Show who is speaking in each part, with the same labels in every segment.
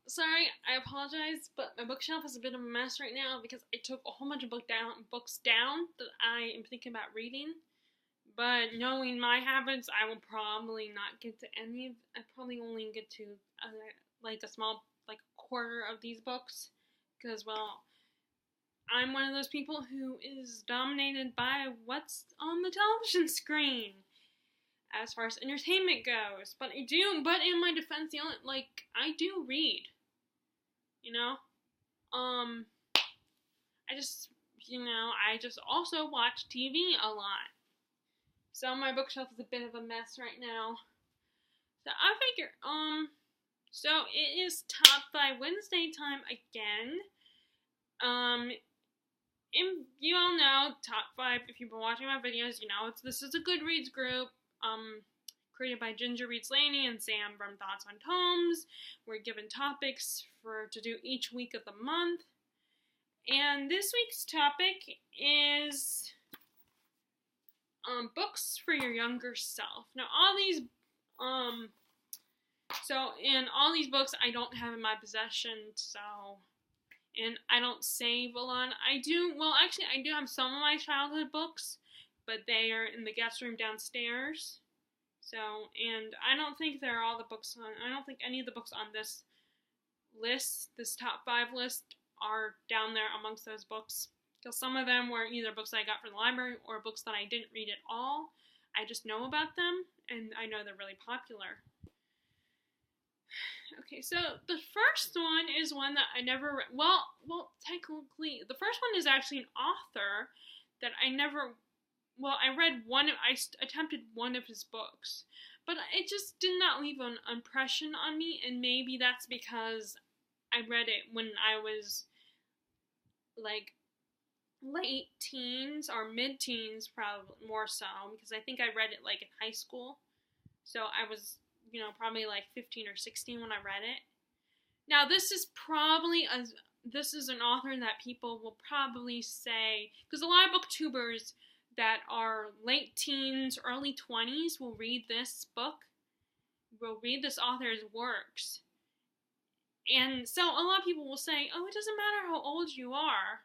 Speaker 1: sorry, I apologize, but my bookshelf is a bit of a mess right now because I took a whole bunch of books down that I am thinking about reading. But knowing my habits, I will probably not get to any of. I probably only get to like a small, like a quarter of these books, because well, I'm one of those people who is dominated by what's on the television screen as far as entertainment goes. But in my defense, I do read, you know. Um, I just also watch TV a lot. So my bookshelf is a bit of a mess right now. So I figure, so it is Top 5 Wednesday time again. You all know Top 5, if you've been watching my videos, this is a Goodreads group, created by Ginger Reads Laney and Sam from Thoughts on Tomes. We're given topics to do each week of the month. And this week's topic is books for your younger self. Now, all these books I don't have in my possession, and I don't save a lot. I do have some of my childhood books, but they are in the guest room downstairs. So, and I don't think any of the books on this list, this top 5 list, are down there amongst those books. Because some of them were either books I got from the library or books that I didn't read at all. I just know about them, and I know they're really popular. Okay, so the first one is one that I never read. Well, technically, the first one is actually an author that I never. Well, I read I attempted one of his books, but it just did not leave an impression on me, and maybe that's because I read it when I was like late teens or mid-teens, probably more so, because I think I read it like in high school. So I was, probably like 15 or 16 when I read it. Now this is an author that people will probably say, because a lot of booktubers that are late teens, early 20s will read this author's works. And so a lot of people will say, oh, it doesn't matter how old you are.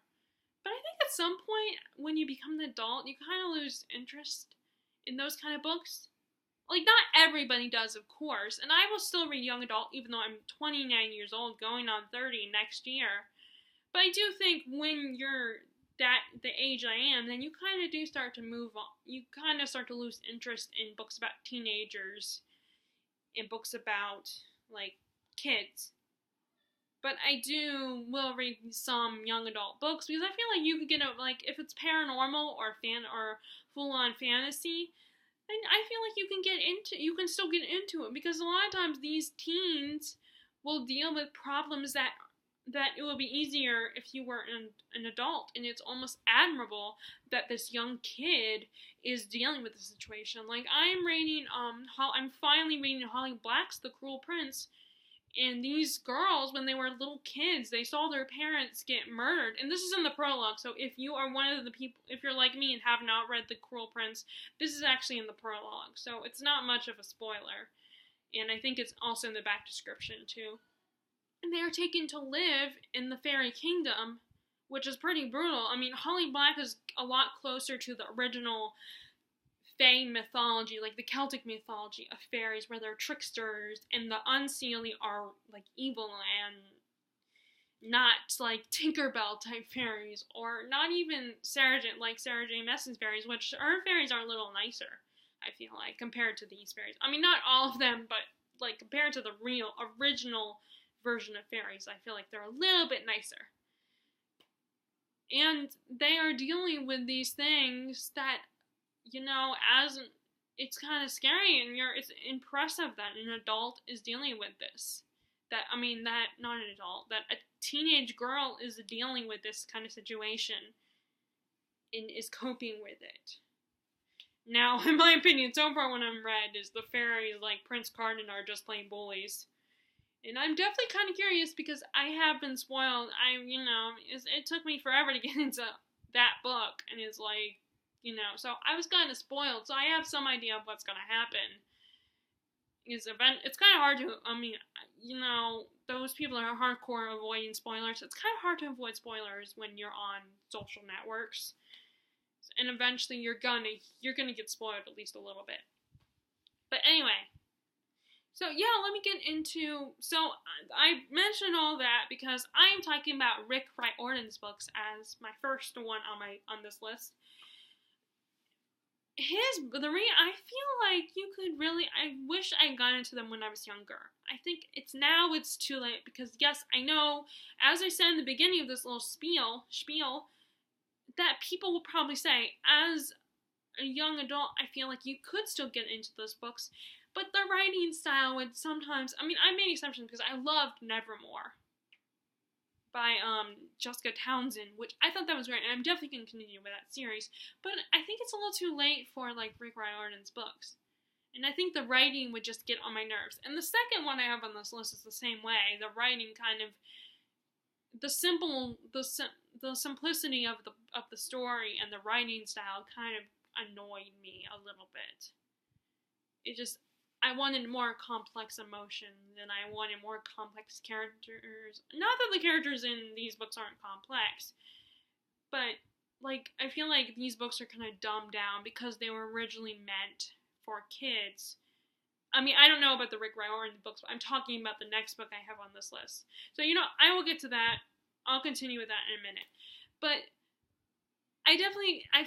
Speaker 1: But I think at some point, when you become an adult, you kind of lose interest in those kind of books. Like, not everybody does, of course. And I will still read young adult, even though I'm 29 years old, going on 30 next year. But I do think when you're the age I am, then you kind of do start to move on. You kind of start to lose interest in books about teenagers, in books about, like, kids. But I will read some young adult books because I feel like you could get if it's paranormal or full-on fantasy, then I feel like you can still get into it, because a lot of times these teens will deal with problems that it would be easier if you were an adult, and it's almost admirable that this young kid is dealing with the situation. Like, I'm finally reading Holly Black's The Cruel Prince. And these girls, when they were little kids, they saw their parents get murdered. And this is in the prologue, so if you are one of the people, if you're like me and have not read The Cruel Prince, this is actually in the prologue. So it's not much of a spoiler. And I think it's also in the back description, too. And they are taken to live in the fairy kingdom, which is pretty brutal. I mean, Holly Black is a lot closer to the original Fae mythology, like the Celtic mythology of fairies, where they're tricksters, and the Unseelie are like evil and not like Tinkerbell type fairies, or not even Sarah J. Maas's fairies, which her fairies are a little nicer, I feel like, compared to these fairies. I mean, not all of them, but like compared to the real original version of fairies, I feel like they're a little bit nicer. And they are dealing with these things that, it's kind of scary, and it's impressive that an adult is dealing with this. That not an adult, that a teenage girl is dealing with this kind of situation and is coping with it. Now, in my opinion, so far when I'm read, is the fairies like Prince Carden are just plain bullies. And I'm definitely kind of curious, because I have been spoiled. It took me forever to get into that book, and it's like, so I was kind of spoiled, so I have some idea of what's going to happen. It's kind of hard to, those people are hardcore avoiding spoilers. It's kind of hard to avoid spoilers when you're on social networks, and eventually you're gonna get spoiled at least a little bit. But anyway, so yeah, let me get into. So I mentioned all that because I am talking about Rick Riordan's books as my first one on this list. I feel like you could really. I wish I got into them when I was younger. I think it's too late because yes, I know. As I said in the beginning of this little spiel, that people will probably say, as a young adult, I feel like you could still get into those books, but the writing style would sometimes. I mean, I made exceptions because I loved Nevermore by Jessica Townsend, which I thought that was great, and I'm definitely going to continue with that series. But I think it's a little too late for like Rick Riordan's books, and I think the writing would just get on my nerves. And the second one I have on this list is the same way. The writing kind of the simplicity of the story and the writing style kind of annoyed me a little bit. I wanted more complex emotion and I wanted more complex characters. Not that the characters in these books aren't complex, but like I feel like these books are kind of dumbed down because they were originally meant for kids. I mean, I don't know about the Rick Riordan books, but I'm talking about the next book I have on this list. So, I will get to that. I'll continue with that in a minute. But I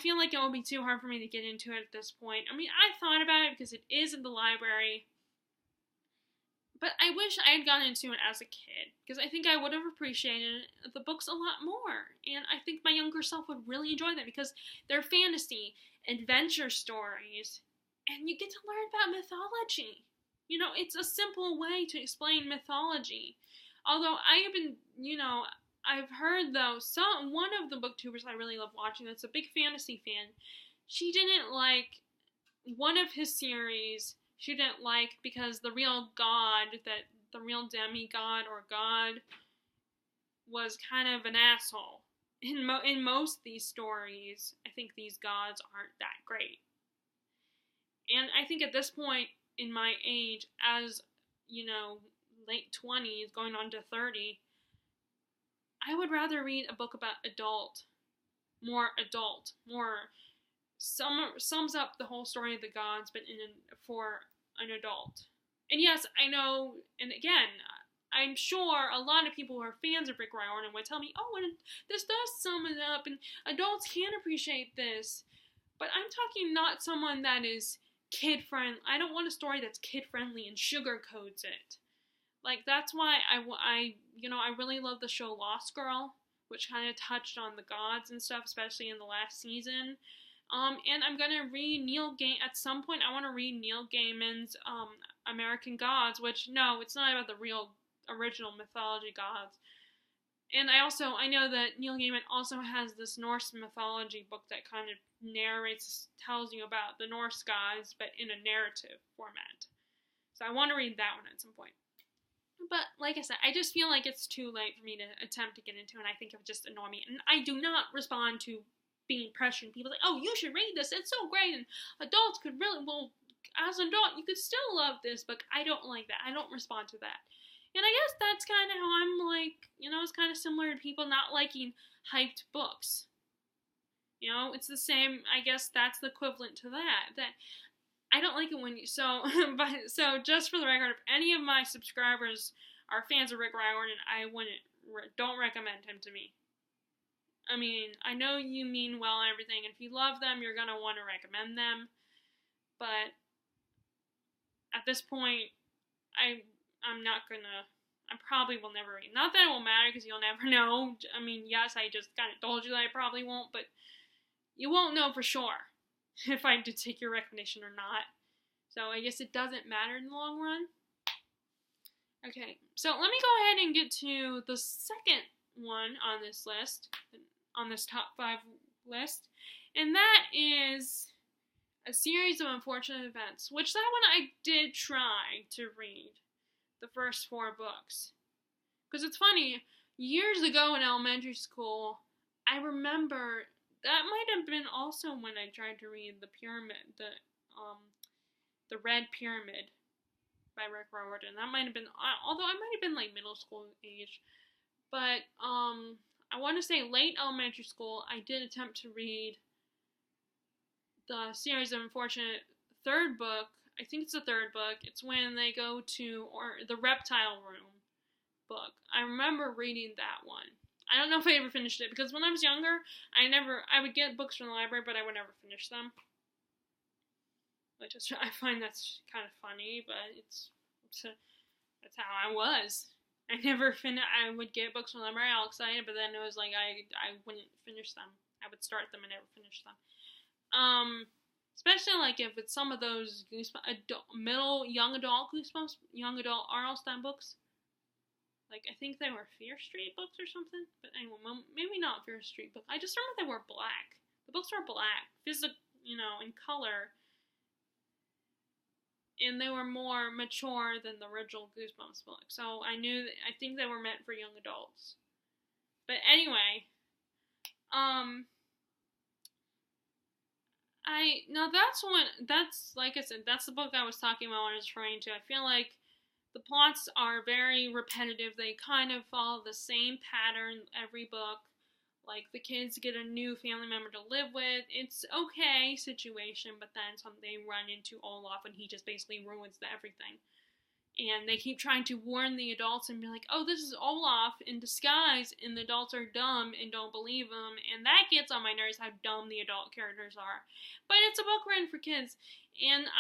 Speaker 1: feel like it will be too hard for me to get into it at this point. I mean, I thought about it because it is in the library. But I wish I had gotten into it as a kid, because I think I would have appreciated the books a lot more. And I think my younger self would really enjoy them, because they're fantasy, adventure stories, and you get to learn about mythology. It's a simple way to explain mythology. Although I have been, I've heard though, one of the booktubers I really love watching that's a big fantasy fan, she didn't like one of his series. She didn't like because the real demigod or god was kind of an asshole. In most of these stories, I think these gods aren't that great. And I think at this point in my age, as, late 20s, going on to 30, I would rather read a book about more sums up the whole story of the gods, but for an adult. And yes, I know, and again, I'm sure a lot of people who are fans of Rick Riordan would tell me, oh, and this does sum it up, and adults can appreciate this. But I'm talking not someone that is kid-friendly. I don't want a story that's kid-friendly and sugarcoats it. Like, that's why I really love the show Lost Girl, which kind of touched on the gods and stuff, especially in the last season. And I'm gonna read at some point I want to read Neil Gaiman's American Gods, which, no, it's not about the real original mythology gods. And I know that Neil Gaiman also has this Norse mythology book that kind of tells you about the Norse gods, but in a narrative format. So I want to read that one at some point. But like I said, I just feel like it's too late for me to attempt to get into it, and I think it would just annoy me. And I do not respond to being pressured. People like, oh, you should read this, it's so great, and adults could really, well, as an adult, you could still love this book. I don't like that. I don't respond to that. And I guess that's kind of how I'm like, it's kind of similar to people not liking hyped books. It's the same, I guess that's the equivalent to that. That I don't like it when so just for the record, if any of my subscribers are fans of Rick Riordan, don't recommend him to me. I mean, I know you mean well and everything, and if you love them, you're gonna want to recommend them. But at this point, I probably will never read. Not that it will matter, because you'll never know. I mean, yes, I just kind of told you that I probably won't, but you won't know for sure if I did take your recommendation or not. So I guess it doesn't matter in the long run. Okay, so let me go ahead and get to the second one on this list, on this top 5 list, and that is A Series of Unfortunate Events, which that one I did try to read, the first 4 books. Because it's funny, years ago in elementary school, I remember that might have been also when I tried to read The Red Pyramid by Rick Riordan. That might have been, although I might have been like middle school age. But I want to say late elementary school, I did attempt to read the Series of Unfortunate third book. I think it's the third book. It's when they go to the reptile room book. I remember reading that one. I don't know if I ever finished it, because when I was younger, I would get books from the library, but I would never finish them. I find that's kind of funny, but that's how I was. I would get books from the library all excited, but then it was like I wouldn't finish them. I would start them and never finish them. Especially like if it's some of those young adult Goosebumps, young adult R.L. Stine books. Like, I think they were Fear Street books or something. But anyway, maybe not Fear Street books. I just remember they were black. The books were black, in color. And they were more mature than the original Goosebumps book. So I think they were meant for young adults. But anyway, that's like I said, that's the book I was talking about when I was referring to. I feel like the plots are very repetitive. They kind of follow the same pattern every book. Like, the kids get a new family member to live with. It's okay situation, but then they run into Olaf, and he just basically ruins everything. And they keep trying to warn the adults and be like, oh, this is Olaf in disguise, and the adults are dumb and don't believe him. And that gets on my nerves, how dumb the adult characters are. But it's a book written for kids. And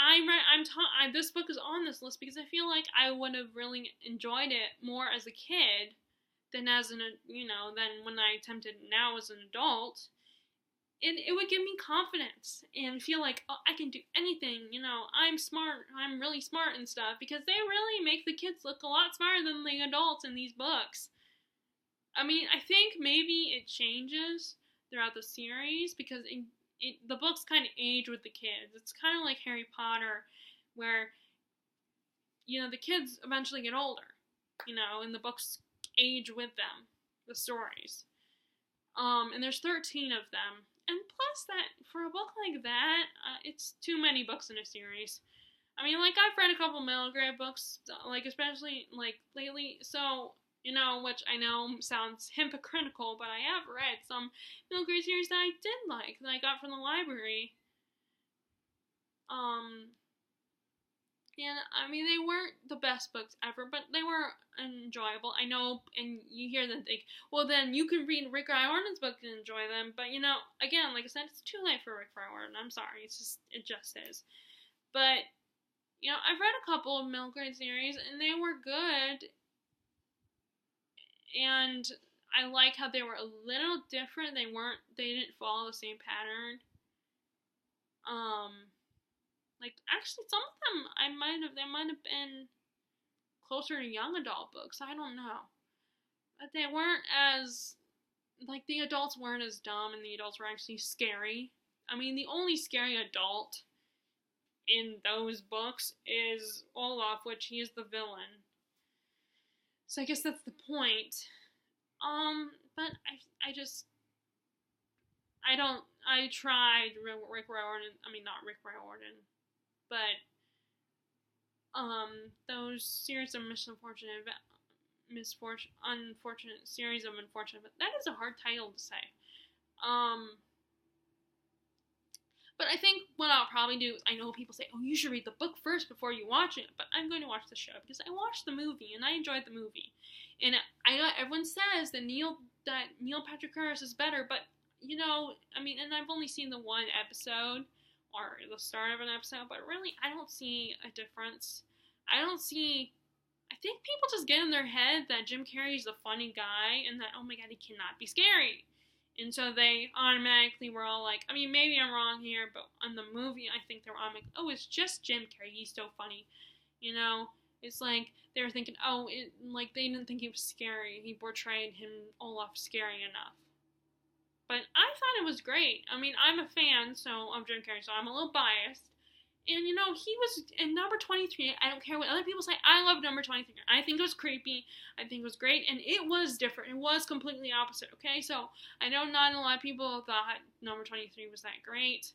Speaker 1: this book is on this list because I feel like I would have really enjoyed it more as a kid than than when I attempted now as an adult. And it would give me confidence and feel like, oh, I can do anything, I'm smart, I'm really smart and stuff, because they really make the kids look a lot smarter than the adults in these books. I mean, I think maybe it changes throughout the series, because the books kind of age with the kids. It's kind of like Harry Potter, where, the kids eventually get older, and the books age with them, the stories. And there's 13 of them. And plus, that for a book like that, it's too many books in a series. I mean, like, I've read a couple middle grade books, like, especially, like, lately, so, which I know sounds hypocritical, but I have read some middle grade series that I did like, that I got from the library. And, I mean, they weren't the best books ever, but they were enjoyable. I know, and you hear them think, well, then you can read Rick Riordan's book and enjoy them, but, again, like I said, it's too late for Rick Riordan. I'm sorry, it just is. But, I've read a couple of middle grade series, and they were good, and I like how they were a little different. They didn't follow the same pattern. Like, actually, some of them, they might have been closer to young adult books. I don't know. But they weren't as, like, the adults weren't as dumb, and the adults were actually scary. I mean, the only scary adult in those books is Olaf, which he is the villain. So I guess that's the point. But I tried Rick Riordan, not Rick Riordan, but, those series of unfortunate series of unfortunate, but that is a hard title to say. But I think what I'll probably do is, I know people say, oh, you should read the book first before you watch it, but I'm going to watch the show, because I watched the movie, and I enjoyed the movie. And I know everyone says that Neil Patrick Harris is better, but, and I've only seen the one episode, or the start of an episode, but really, I don't see a difference. I think people just get in their head that Jim Carrey's a funny guy, and that, oh my god, he cannot be scary. And so they automatically were all like, maybe I'm wrong here, but on the movie, I think they were all like, oh, it's just Jim Carrey, he's so funny. It's like, they were thinking, they didn't think he was scary. He portrayed Olaf scary enough. But I thought it was great. I'm a fan of Jim Carrey, so I'm a little biased. And, he was in number 23. I don't care what other people say. I love number 23. I think it was creepy. I think it was great. And it was different. It was completely opposite, okay? So, I know not a lot of people thought number 23 was that great.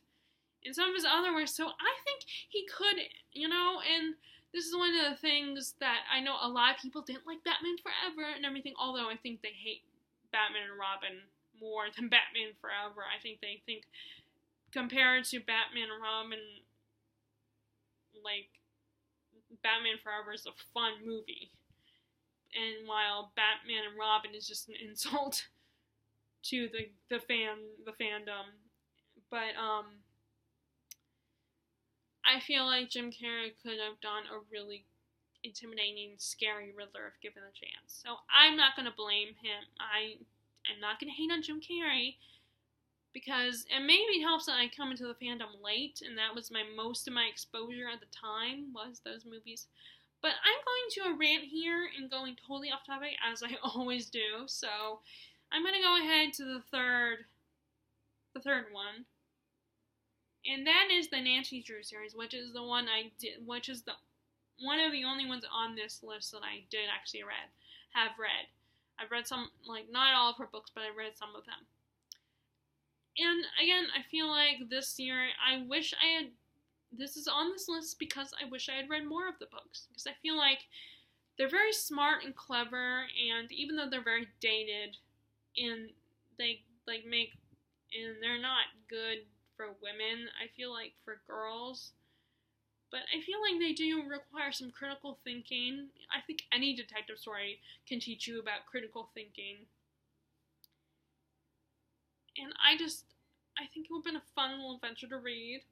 Speaker 1: And some of his other works, so I think he could, and this is one of the things that I know a lot of people didn't like Batman Forever and everything, although I think they hate Batman and Robin more than Batman Forever. I think they think, compared to Batman and Robin, like, Batman Forever is a fun movie. And while Batman and Robin is just an insult to the fandom. But I feel like Jim Carrey could have done a really intimidating, scary Riddler if given a chance. So I'm not gonna blame him. I'm not gonna hate on Jim Carrey, because and maybe it helps that I come into the fandom late, and that was most of my exposure at the time was those movies. But I'm going to rant here and going totally off topic, as I always do. So I'm gonna go ahead to the third one, and that is the Nancy Drew series, which is the one I did, which is the one of the only ones on this list that I did actually have read. I've read some, like, not all of her books, but I read some of them. And again, I feel like this year, this is on this list because I wish I had read more of the books. Because I feel like they're very smart and clever, and even though they're very dated, and they, and they're not good for women, I feel like for girls, but I feel like they do require some critical thinking. I think any detective story can teach you about critical thinking. And I think it would have been a fun little adventure to read.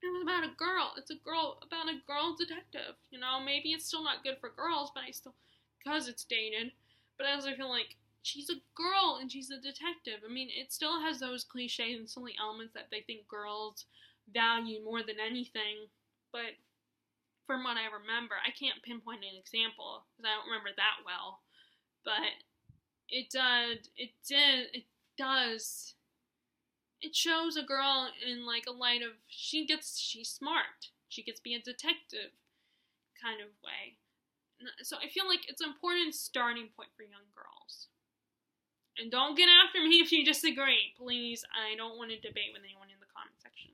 Speaker 1: It was about a girl. It's about a girl detective. You know, maybe it's still not good for girls, but because it's dated. But I feel like she's a girl and she's a detective. I mean, it still has those cliches and silly elements that they think girls value more than anything. But from what I remember, I can't pinpoint an example because I don't remember that well. But it shows a girl in like a light of she's smart. She gets to be a detective kind of way. So I feel like it's an important starting point for young girls. And don't get after me if you disagree, please. I don't want to debate with anyone in the comment section.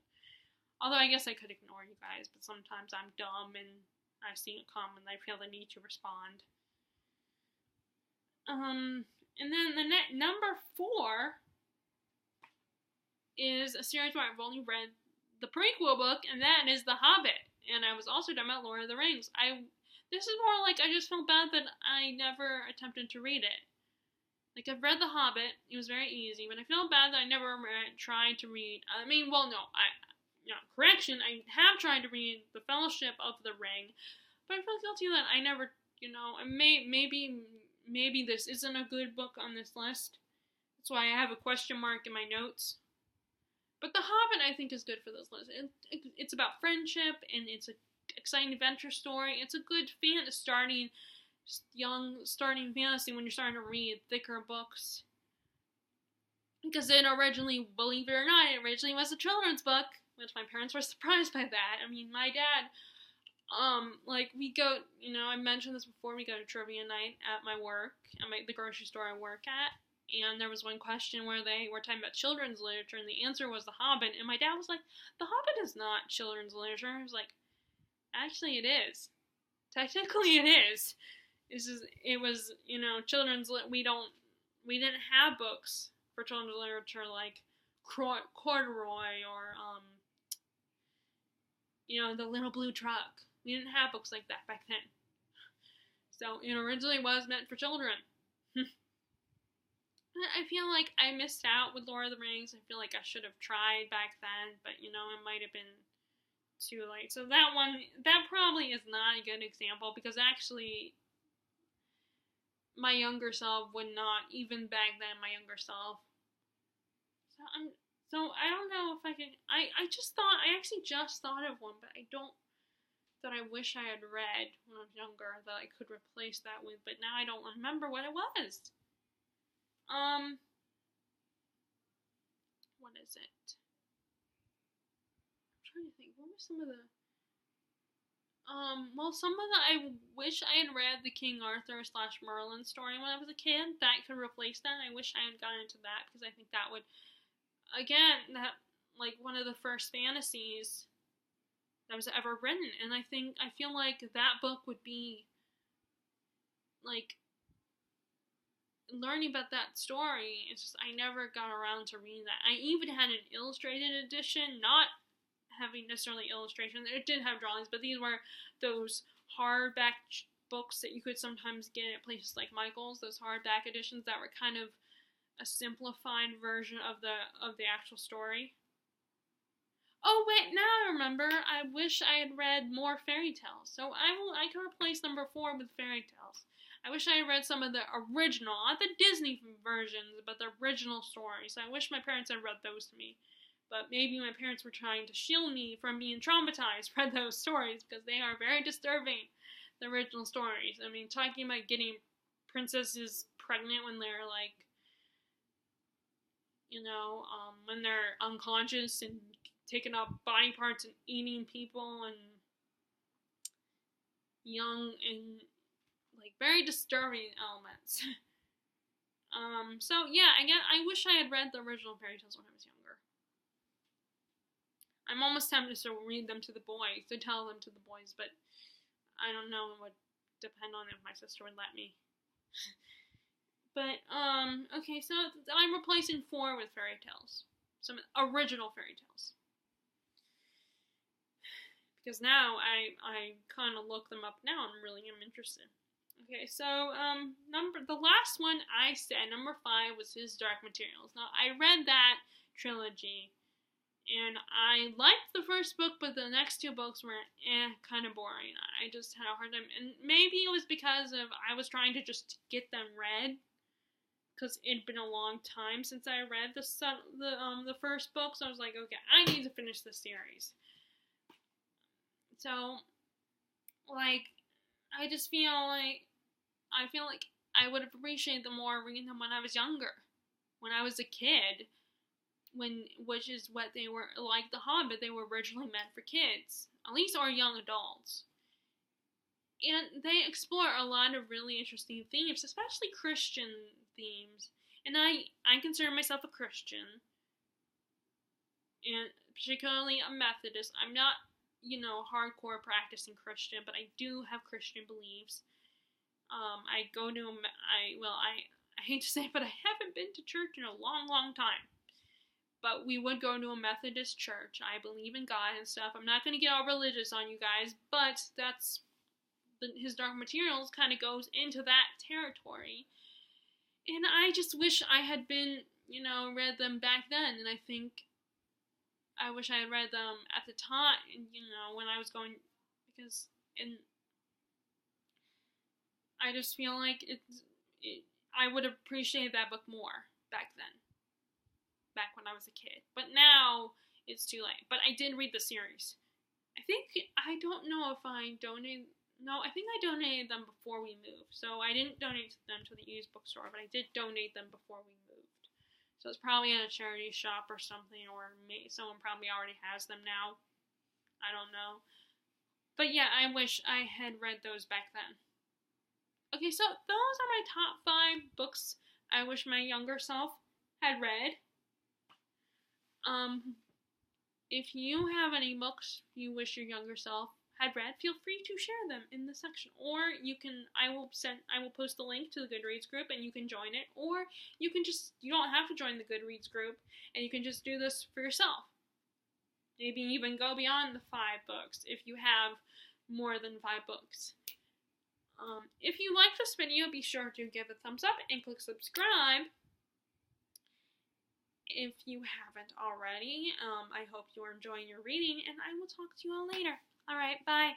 Speaker 1: Although I guess I could ignore you guys, but sometimes I'm dumb and I see it come and I feel the need to respond. And then the number 4 is a series where I've only read the prequel book, and that is The Hobbit. And I was also talking about Lord of the Rings. This is more like I just felt bad that I never attempted to read it. Like, I've read The Hobbit. It was very easy, but I feel bad that I never tried to read. Correction. I have tried to read The Fellowship of the Ring, but I feel guilty that I never, maybe this isn't a good book on this list. That's why I have a question mark in my notes. But The Hobbit, I think, is good for this list. It's about friendship, and it's an exciting adventure story. It's a good starting fantasy when you're starting to read thicker books. Because it originally, believe it or not, was a children's book, which my parents were surprised by that. I mean, my dad, we go, I mentioned this before, we go to trivia night at my work, at the grocery store I work at. And there was one question where they were talking about children's literature, and the answer was The Hobbit. And my dad was like, The Hobbit is not children's literature. I was like, actually, it is. Technically, it is. It was, children's. We didn't have books for children's literature like Corduroy or The Little Blue Truck. We didn't have books like that back then. So it originally was meant for children. I feel like I missed out with Lord of the Rings. I feel like I should have tried back then, but it might have been too late. So that probably is not a good example, because actually my younger self would not, even back then, my younger self. So I don't know if I can, I actually just thought of one, but that I wish I had read when I was younger that I could replace that with, but now I don't remember what it was. What is it? I'm trying to think. What were some of the? Some of the I wish I had read the King Arthur / Merlin story when I was a kid. That could replace that. I wish I had gotten into that, because I think that would, again, that like one of the first fantasies that was ever written. And I feel like that book would be like learning about that story. It's just I never got around to reading that. I even had an illustrated edition, not having necessarily illustrations. It did have drawings, but these were those hardback books that you could sometimes get at places like Michael's. Those hardback editions that were kind of a simplified version of the actual story. Oh wait, now I remember. I wish I had read more fairy tales. So I can replace number 4 with fairy tales. I wish I had read some of the original, not the Disney versions, but the original stories. I wish my parents had read those to me. But maybe my parents were trying to shield me from being traumatized by those stories, because they are very disturbing, the original stories. I mean, talking about getting princesses pregnant when they're like, when they're unconscious and taking off body parts and eating people and young and like very disturbing elements. So yeah, again, I wish I had read the original fairy tales when I was younger. I'm almost tempted to read them to the boys, to tell them to the boys, but I don't know. It would depend on if my sister would let me. But, okay, so I'm replacing 4 with fairy tales. Some original fairy tales. Because now I kind of look them up now and really am interested. Okay, so, the last one I said, number 5, was His Dark Materials. Now, I read that trilogy, and I liked the first book, but the next 2 books were, kind of boring. I just had a hard time, and maybe it was because I was trying to just get them read, because it'd been a long time since I read the first book, so I was like, okay, I need to finish the series. So, like, I just feel like I would have appreciated them more reading them when I was younger, when I was a kid, which is what they were, like The Hobbit, they were originally meant for kids, at least or young adults. And they explore a lot of really interesting themes, especially Christian themes. And I consider myself a Christian, and particularly a Methodist. I'm not, hardcore practicing Christian, but I do have Christian beliefs. I go to, I hate to say it, but I haven't been to church in a long, long time. But we would go to a Methodist church. I believe in God and stuff. I'm not going to get all religious on you guys, but that's His Dark Materials kind of goes into that territory. And I just wish I had been, read them back then. And I wish I had read them at the time, when I was going, because I just feel like I would have appreciated that book more back then, back when I was a kid. But now it's too late. But I did read the series. I don't know if I donated. No, I think I donated them before we moved. So I didn't donate them to the used bookstore, but I did donate them before we moved. So it's probably in a charity shop or something, or someone probably already has them now. I don't know. But yeah, I wish I had read those back then. Okay, so those are my top 5 books I wish my younger self had read. If you have any books you wish your younger self had read, feel free to share them in the section. Or I will post the link to the Goodreads group and you can join it. Or you don't have to join the Goodreads group and you can just do this for yourself. Maybe even go beyond the 5 books if you have more than 5 books. If you like this video, be sure to give it a thumbs up and click subscribe if you haven't already. I hope you are enjoying your reading, and I will talk to you all later. Alright, bye.